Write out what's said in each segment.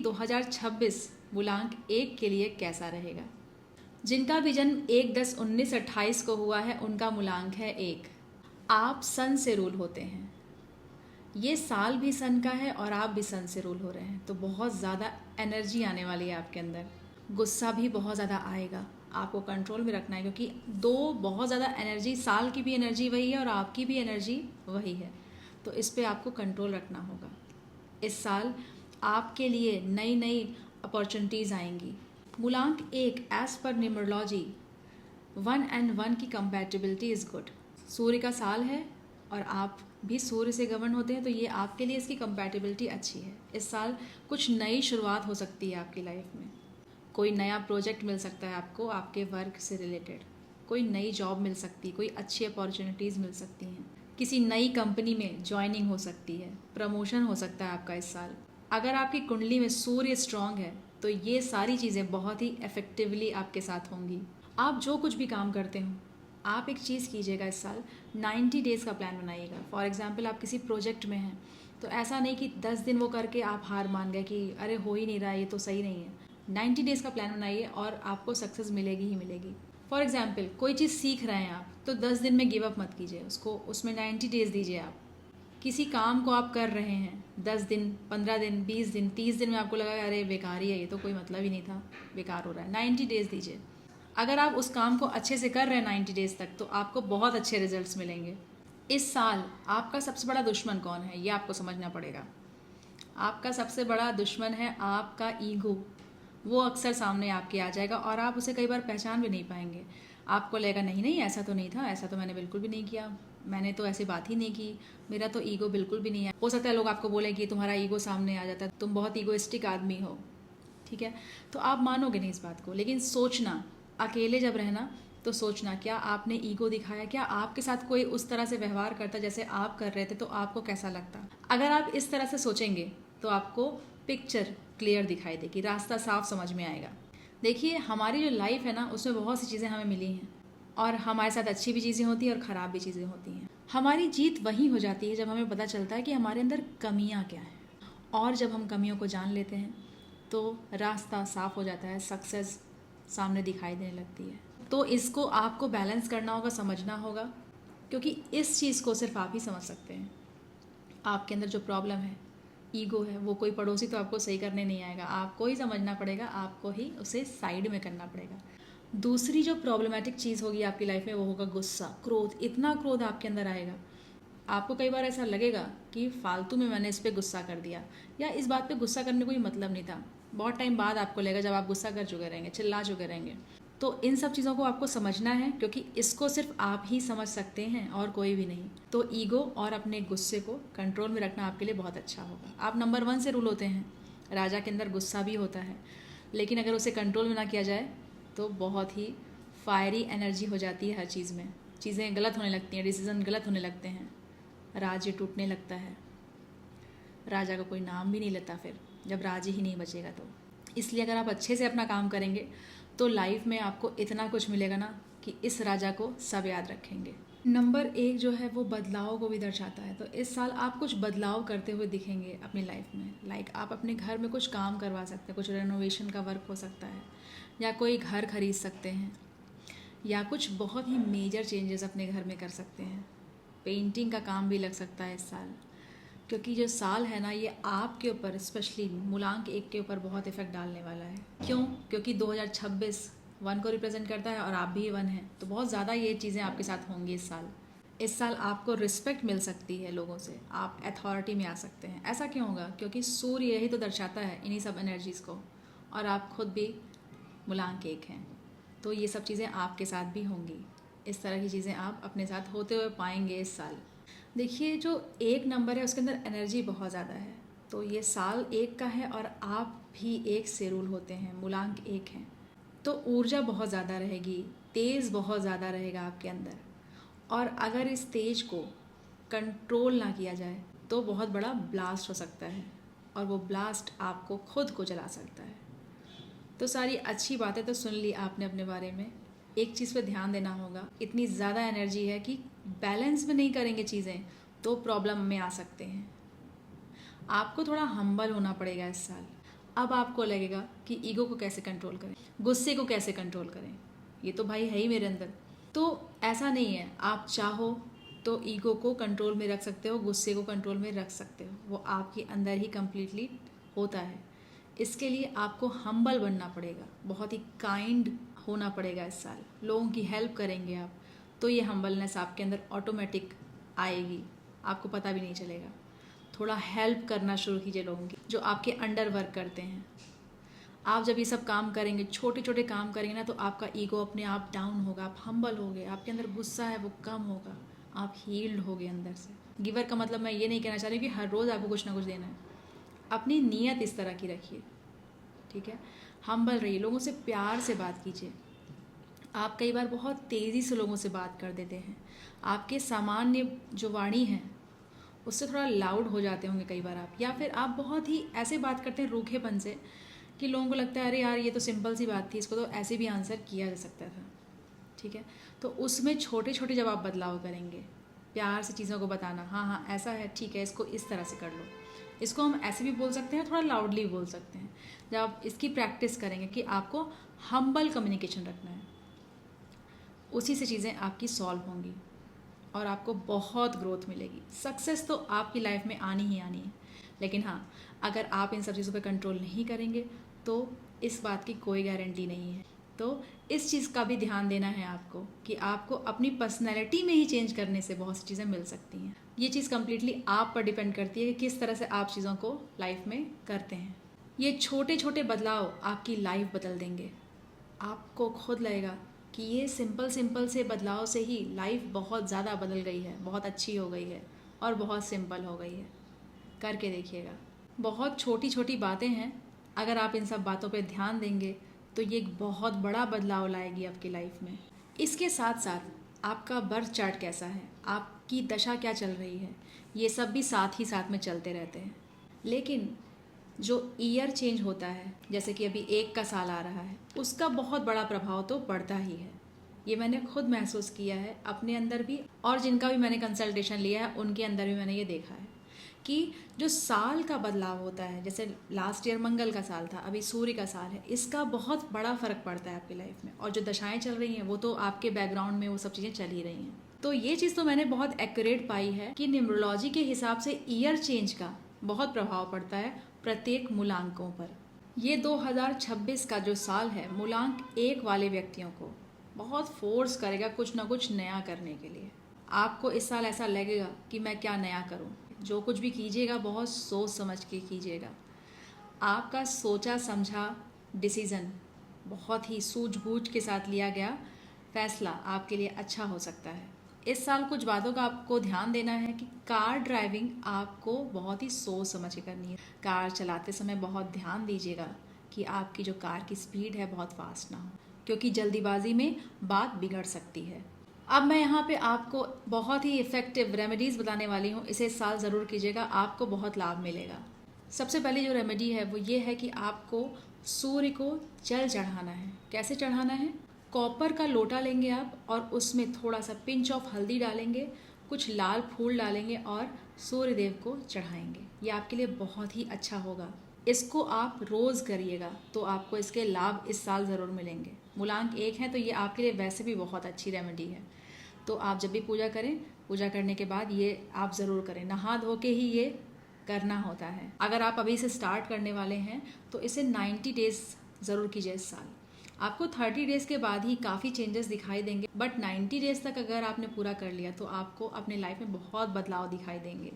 2026 मूलांक 1 के लिए कैसा रहेगा। जिनका भी जन्म 1/10/1928 को हुआ है उनका मूलांक है 1। आप सन से रूल होते हैं, ये साल भी सन का है और आप भी सन से रूल हो रहे हैं, तो बहुत ज़्यादा एनर्जी आने वाली है आपके अंदर। गुस्सा भी बहुत ज़्यादा आएगा, आपको कंट्रोल में रखना है, क्योंकि दो बहुत ज़्यादा एनर्जी, साल की भी एनर्जी वही है और आपकी भी एनर्जी वही है, तो इस पे आपको कंट्रोल रखना होगा। इस साल आपके लिए नई नई अपॉर्चुनिटीज़ आएंगी। मूलांक 1 एज पर न्यूमरोलॉजी 1 and 1 की कंपैटिबिलिटी इज़ गुड। सूर्य का साल है और आप भी सूर्य से गवर्न होते हैं, तो ये आपके लिए इसकी कंपैटिबिलिटी अच्छी है। इस साल कुछ नई शुरुआत हो सकती है आपकी लाइफ में। कोई नया प्रोजेक्ट मिल सकता है आपको आपके वर्क से रिलेटेड, कोई नई जॉब मिल सकती है, कोई अच्छी अपॉर्चुनिटीज़ मिल सकती हैं, किसी नई कंपनी में ज्वाइनिंग हो सकती है, प्रमोशन हो सकता है आपका इस साल। अगर आपकी कुंडली में सूर्य स्ट्रांग है तो ये सारी चीज़ें बहुत ही इफ़ेक्टिवली आपके साथ होंगी। आप जो कुछ भी काम करते हो, आप एक चीज़ कीजिएगा इस साल, 90 डेज़ का प्लान बनाइएगा। फॉर एग्जांपल आप किसी प्रोजेक्ट में हैं, तो ऐसा नहीं कि 10 दिन वो करके आप हार मान गए कि अरे हो ही नहीं रहा, ये तो सही नहीं है। 90 डेज़ का प्लान बनाइए और आपको सक्सेस मिलेगी ही मिलेगी। फॉर एग्जाम्पल कोई चीज़ सीख रहे हैं आप, तो 10 दिन में गिव अप मत कीजिए उसको, उसमें 90 डेज़ दीजिए आप। किसी काम को आप कर रहे हैं 10 दिन, 15 दिन, 20 दिन, 30 दिन में आपको लगा अरे बेकार ही है, ये तो कोई मतलब ही नहीं था, बेकार हो रहा है, 90 डेज़ दीजिए। अगर आप उस काम को अच्छे से कर रहे हैं 90 डेज़ तक, तो आपको बहुत अच्छे रिजल्ट्स मिलेंगे। इस साल आपका सबसे बड़ा दुश्मन कौन है, ये आपको समझना पड़ेगा। आपका सबसे बड़ा दुश्मन है आपका ईगो। वो अक्सर सामने आपके आ जाएगा और आप उसे कई बार पहचान भी नहीं पाएंगे। आपको लगेगा नहीं नहीं ऐसा तो नहीं था, ऐसा तो मैंने बिल्कुल भी नहीं किया, मैंने तो ऐसी बात ही नहीं की, मेरा तो ईगो बिल्कुल भी नहीं है। हो सकता है लोग आपको बोले कि तुम्हारा ईगो सामने आ जाता है, तुम बहुत ईगोइस्टिक आदमी हो, ठीक है, तो आप मानोगे नहीं इस बात को। लेकिन सोचना, अकेले जब रहना तो सोचना, क्या आपने ईगो दिखाया, क्या आपके साथ कोई उस तरह से व्यवहार करता जैसे आप कर रहे थे, तो आपको कैसा लगता। अगर आप इस तरह से सोचेंगे तो आपको पिक्चर क्लियर दिखाई देगी, रास्ता साफ समझ में आएगा। देखिए हमारी जो लाइफ है ना, उसमें बहुत सी चीज़ें हमें मिली हैं और हमारे साथ अच्छी भी चीज़ें होती हैं और ख़राब भी चीज़ें होती हैं। हमारी जीत वही हो जाती है जब हमें पता चलता है कि हमारे अंदर कमियां क्या हैं, और जब हम कमियों को जान लेते हैं तो रास्ता साफ हो जाता है, सक्सेस सामने दिखाई देने लगती है। तो इसको आपको बैलेंस करना होगा, समझना होगा, क्योंकि इस चीज़ को सिर्फ आप ही समझ सकते हैं। आपके अंदर जो प्रॉब्लम है, ईगो है, वो कोई पड़ोसी तो आपको सही करने नहीं आएगा, आपको ही समझना पड़ेगा, आपको ही उसे साइड में करना पड़ेगा। दूसरी जो प्रॉब्लमेटिक चीज़ होगी आपकी लाइफ में वो होगा गुस्सा, क्रोध। इतना क्रोध आपके अंदर आएगा, आपको कई बार ऐसा लगेगा कि फालतू में मैंने इस पर गुस्सा कर दिया, या इस बात पे गुस्सा करने कोई मतलब नहीं था। बहुत टाइम बाद आपको लगेगा जब आप गुस्सा कर चुके रहेंगे, चिल्ला चुके रहेंगे। तो इन सब चीज़ों को आपको समझना है, क्योंकि इसको सिर्फ आप ही समझ सकते हैं और कोई भी नहीं। तो ईगो और अपने गुस्से को कंट्रोल में रखना आपके लिए बहुत अच्छा होगा। आप नंबर 1 से रूल होते हैं, राजा के अंदर गुस्सा भी होता है, लेकिन अगर उसे कंट्रोल में ना किया जाए तो बहुत ही फायरी एनर्जी हो जाती है हर चीज़ में, चीज़ें गलत होने लगती हैं, डिसीजन गलत होने लगते हैं, राज्य टूटने लगता है, राजा का कोई नाम भी नहीं लेता फिर जब राज्य ही नहीं बचेगा तो। इसलिए अगर आप अच्छे से अपना काम करेंगे तो लाइफ में आपको इतना कुछ मिलेगा ना कि इस राजा को सब याद रखेंगे। नंबर 1 जो है वो बदलाव को भी दर्शाता है, तो इस साल आप कुछ बदलाव करते हुए दिखेंगे अपनी लाइफ में। लाइक आप अपने घर में कुछ काम करवा सकते हैं, कुछ रेनोवेशन का वर्क हो सकता है, या कोई घर खरीद सकते हैं, या कुछ बहुत ही मेजर चेंजेस अपने घर में कर सकते हैं। पेंटिंग का काम भी लग सकता है इस साल, क्योंकि जो साल है ना ये आपके ऊपर, स्पेशली मूलांक 1 के ऊपर बहुत इफेक्ट डालने वाला है। क्यों? क्योंकि 2026 1 को रिप्रेजेंट करता है और आप भी 1 हैं, तो बहुत ज़्यादा ये चीज़ें आपके साथ होंगी इस साल। इस साल आपको रिस्पेक्ट मिल सकती है लोगों से, आप अथॉरिटी में आ सकते हैं। ऐसा क्यों होगा? क्योंकि सूर्य यही तो दर्शाता है इन्हीं सब एनर्जीज़ को, और आप खुद भी मूलांक 1 हैं, तो ये सब चीज़ें आपके साथ भी होंगी। इस तरह की चीज़ें आप अपने साथ होते हुए पाएंगे इस साल। देखिए जो 1 नंबर है उसके अंदर एनर्जी बहुत ज़्यादा है, तो ये साल 1 का है और आप भी 1 से रूल होते हैं, मूलांक 1 हैं, तो ऊर्जा बहुत ज़्यादा रहेगी, तेज़ बहुत ज़्यादा रहेगा आपके अंदर। और अगर इस तेज को कंट्रोल ना किया जाए तो बहुत बड़ा ब्लास्ट हो सकता है, और वो ब्लास्ट आपको खुद को जला सकता है। तो सारी अच्छी बातें तो सुन ली आपने अपने बारे में, एक चीज़ पे ध्यान देना होगा, इतनी ज़्यादा एनर्जी है कि बैलेंस में नहीं करेंगे चीज़ें तो प्रॉब्लम में आ सकते हैं। आपको थोड़ा हम्बल होना पड़ेगा इस साल, अब आपको लगेगा कि ईगो को कैसे कंट्रोल करें, गुस्से को कैसे कंट्रोल करें, ये तो भाई है ही मेरे अंदर। तो ऐसा नहीं है, आप चाहो तो ईगो को कंट्रोल में रख सकते हो, गुस्से को कंट्रोल में रख सकते हो, वो आपके अंदर ही कम्प्लीटली होता है। इसके लिए आपको हम्बल बनना पड़ेगा, बहुत ही काइंड होना पड़ेगा इस साल। लोगों की हेल्प करेंगे आप तो ये हम्बलनेस आपके अंदर ऑटोमेटिक आएगी, आपको पता भी नहीं चलेगा। थोड़ा हेल्प करना शुरू कीजिए लोगों की जो आपके अंडर वर्क करते हैं। आप जब ये सब काम करेंगे, छोटे छोटे काम करेंगे ना, तो आपका ईगो अपने आप डाउन होगा, आप हम्बल होगे, आपके अंदर गुस्सा है वो कम होगा, आप हील्ड होगे अंदर से। गिवर का मतलब मैं ये नहीं कहना चाह रही कि हर रोज़ आपको कुछ ना कुछ देना है, अपनी नीयत इस तरह की रखिए, ठीक है। हम्बल रहिए, लोगों से प्यार से बात कीजिए। आप कई बार बहुत तेज़ी से लोगों से बात कर देते हैं, आपके सामान्य जो वाणी है उससे थोड़ा लाउड हो जाते होंगे कई बार आप, या फिर आप बहुत ही ऐसे बात करते हैं रूखेपन से कि लोगों को लगता है अरे यार ये तो सिंपल सी बात थी, इसको तो ऐसे भी आंसर किया जा सकता था, ठीक है। तो उसमें छोटे छोटे जब आप बदलाव करेंगे, प्यार से चीज़ों को बताना, हाँ हाँ ऐसा है, ठीक है, इसको इस तरह से कर लो, इसको हम ऐसे भी बोल सकते हैं, थोड़ा लाउडली बोल सकते हैं। जब आप इसकी प्रैक्टिस करेंगे कि आपको हम्बल कम्युनिकेशन रखना है, उसी से चीज़ें आपकी सॉल्व होंगी और आपको बहुत ग्रोथ मिलेगी। सक्सेस तो आपकी लाइफ में आनी ही आनी है, लेकिन हाँ, अगर आप इन सब चीज़ों पर कंट्रोल नहीं करेंगे तो इस बात की कोई गारंटी नहीं है। तो इस चीज़ का भी ध्यान देना है आपको कि आपको अपनी पर्सनैलिटी में ही चेंज करने से बहुत सी चीज़ें मिल सकती हैं। ये चीज़ कम्प्लीटली आप पर डिपेंड करती है कि किस तरह से आप चीज़ों को लाइफ में करते हैं। ये छोटे छोटे बदलाव आपकी लाइफ बदल देंगे, आपको खुद लगेगा कि ये सिंपल से बदलाव से ही लाइफ बहुत ज़्यादा बदल गई है, बहुत अच्छी हो गई है और बहुत सिंपल हो गई है। करके देखिएगा, बहुत छोटी छोटी बातें हैं, अगर आप इन सब बातों पे ध्यान देंगे तो ये एक बहुत बड़ा बदलाव लाएगी आपकी लाइफ में। इसके साथ साथ आपका बर्थ चार्ट कैसा है, आपकी दशा क्या चल रही है, ये सब भी साथ ही साथ में चलते रहते हैं। लेकिन जो ईयर चेंज होता है, जैसे कि अभी 1 का साल आ रहा है, उसका बहुत बड़ा प्रभाव तो पड़ता ही है। ये मैंने खुद महसूस किया है अपने अंदर भी, और जिनका भी मैंने कंसल्टेशन लिया है उनके अंदर भी मैंने ये देखा है कि जो साल का बदलाव होता है, जैसे लास्ट ईयर मंगल का साल था, अभी सूर्य का साल है, इसका बहुत बड़ा फ़र्क पड़ता है आपकी लाइफ में। और जो दशाएं चल रही हैं वो तो आपके बैकग्राउंड में वो सब चीज़ें चल ही रही हैं। तो ये चीज़ तो मैंने बहुत एक्यूरेट पाई है कि न्यूमरोलॉजी के हिसाब से ईयर चेंज का बहुत प्रभाव पड़ता है प्रत्येक मूलांकों पर। ये 2026 का जो साल है, मूलांक 1 वाले व्यक्तियों को बहुत फोर्स करेगा कुछ ना कुछ नया करने के लिए। आपको इस साल ऐसा लगेगा कि मैं क्या नया करूं। जो कुछ भी कीजिएगा बहुत सोच समझ के कीजिएगा। आपका सोचा समझा डिसीज़न, बहुत ही सूझबूझ के साथ लिया गया फैसला आपके लिए अच्छा हो सकता है। इस साल कुछ बातों का आपको ध्यान देना है कि कार ड्राइविंग आपको बहुत ही सोच समझ के करनी है। कार चलाते समय बहुत ध्यान दीजिएगा कि आपकी जो कार की स्पीड है बहुत फास्ट ना हो, क्योंकि जल्दीबाजी में बात बिगड़ सकती है। अब मैं यहाँ पे आपको बहुत ही इफ़ेक्टिव रेमेडीज़ बताने वाली हूँ, इसे इस साल ज़रूर कीजिएगा, आपको बहुत लाभ मिलेगा। सबसे पहली जो रेमेडी है वो ये है कि आपको सूर्य को जल चढ़ाना है। कैसे चढ़ाना है? कॉपर का लोटा लेंगे आप और उसमें थोड़ा सा पिंच ऑफ हल्दी डालेंगे, कुछ लाल फूल डालेंगे और सूर्य देव को चढ़ाएंगे। ये आपके लिए बहुत ही अच्छा होगा। इसको आप रोज़ करिएगा तो आपको इसके लाभ इस साल ज़रूर मिलेंगे। मूलांक 1 है तो ये आपके लिए वैसे भी बहुत अच्छी रेमेडी है। तो आप जब भी पूजा करें, पूजा करने के बाद ये आप ज़रूर करें। नहा धो के ही ये करना होता है। अगर आप अभी से स्टार्ट करने वाले हैं तो इसे 90 डेज़ ज़रूर कीजिए इस साल। आपको 30 डेज़ के बाद ही काफ़ी चेंजेस दिखाई देंगे, बट 90 डेज़ तक अगर आपने पूरा कर लिया तो आपको अपने लाइफ में बहुत बदलाव दिखाई देंगे।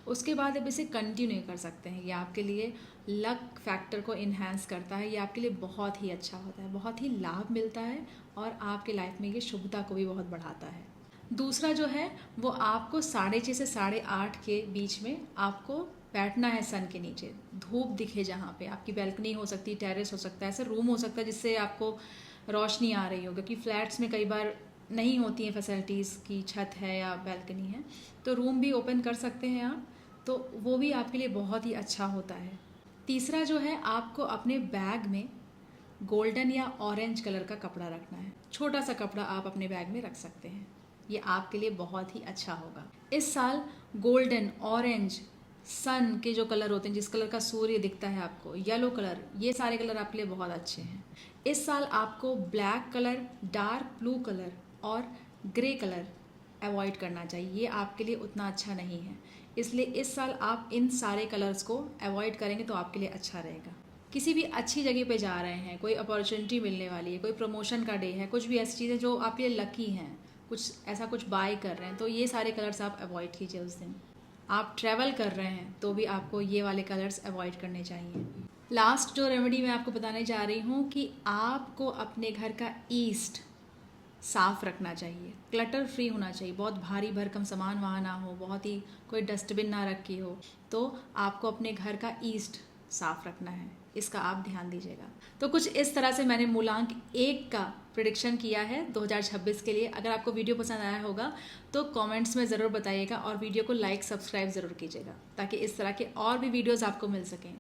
उसके बाद आप इसे कंटिन्यू कर सकते हैं। ये आपके लिए लक फैक्टर को इन्हांस करता है, ये आपके लिए बहुत ही अच्छा होता है, बहुत ही लाभ मिलता है और आपके लाइफ में ये शुभता को भी बहुत बढ़ाता है। दूसरा जो है वो आपको 6:30 से 8:30 के बीच में आपको बैठना है सन के नीचे, धूप दिखे जहाँ पे। आपकी बैल्कनी हो सकती है, टेरेस हो सकता है, ऐसा रूम हो सकता है जिससे आपको रोशनी आ रही हो, क्योंकि फ्लैट्स में कई बार नहीं होती हैं फैसिलिटीज़ की छत है या बैल्कनी है, तो रूम भी ओपन कर सकते हैं आप, तो वो भी आपके लिए बहुत ही अच्छा होता है। तीसरा जो है, आपको अपने बैग में गोल्डन या ऑरेंज कलर का कपड़ा रखना है। छोटा सा कपड़ा आप अपने बैग में रख सकते हैं, ये आपके लिए बहुत ही अच्छा होगा। इस साल गोल्डन, ऑरेंज सन के जो कलर होते हैं, जिस कलर का सूर्य दिखता है आपको, येलो कलर, ये सारे कलर आपके लिए बहुत अच्छे हैं। इस साल आपको black colour, dark blue colour और ग्रे कलर अवॉइड करना चाहिए, ये आपके लिए उतना अच्छा नहीं है। इसलिए इस साल आप इन सारे कलर्स को अवॉइड करेंगे तो आपके लिए अच्छा रहेगा। किसी भी अच्छी जगह पे जा रहे हैं, कोई अपॉर्चुनिटी मिलने वाली है, कोई प्रमोशन का डे है, कुछ भी ऐसी चीज़ें जो आपके लिए लकी हैं, कुछ ऐसा कुछ बाय कर रहे हैं, तो ये सारे कलर्स आप अवॉइड कीजिए उस दिन। आप ट्रैवल कर रहे हैं तो भी आपको ये वाले कलर्स अवॉइड करने चाहिए। लास्ट जो रेमेडी मैं आपको बताने जा रही हूँ कि आपको अपने घर का ईस्ट साफ़ रखना चाहिए, क्लटर फ्री होना चाहिए, बहुत भारी भरकम सामान वहाँ ना हो, बहुत ही कोई डस्टबिन ना रखी हो, तो आपको अपने घर का ईस्ट साफ़ रखना है, इसका आप ध्यान दीजिएगा। तो कुछ इस तरह से मैंने मूलांक 1 का प्रिडिक्शन किया है 2026 के लिए। अगर आपको वीडियो पसंद आया होगा तो कमेंट्स में ज़रूर बताइएगा और वीडियो को लाइक सब्सक्राइब ज़रूर कीजिएगा ताकि इस तरह के और भी वीडियोज़ आपको मिल सकें।